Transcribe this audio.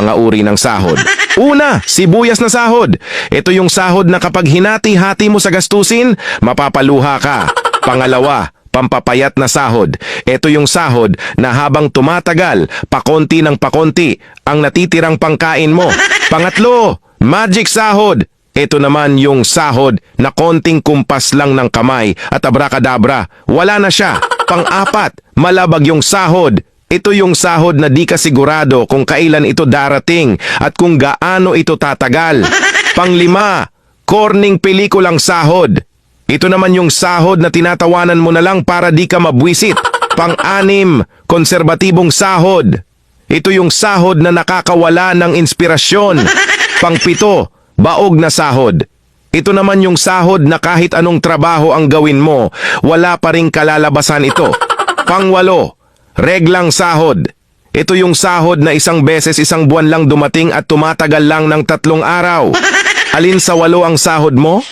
mga uri ng sahod. Una, sibuyas na sahod. Ito yung sahod na kapag hinati-hati mo sa gastusin, mapapaluha ka. Pangalawa, pampapayat na sahod. Ito yung sahod na habang tumatagal, pakonti ng pakonti, ang natitirang pangkain mo. Pangatlo, magic sahod. Ito naman yung sahod na konting kumpas lang ng kamay at abracadabra, wala na siya. Pang-apat, malabag yung sahod. Ito yung sahod na di ka sigurado kung kailan ito darating at kung gaano ito tatagal. Panglima, corning pelikulang sahod. Ito naman yung sahod na tinatawanan mo na lang para di ka mabwisit. Pang-anim, konserbatibong sahod. Ito yung sahod na nakakawala ng inspirasyon. Pang-pito, baog na sahod. Ito naman yung sahod na kahit anong trabaho ang gawin mo, wala pa ring kalalabasan ito. Pang-walo, reglang sahod. Ito yung sahod na isang beses isang buwan lang dumating at tumatagal lang ng 3 araw. Alin sa 8 ang sahod mo?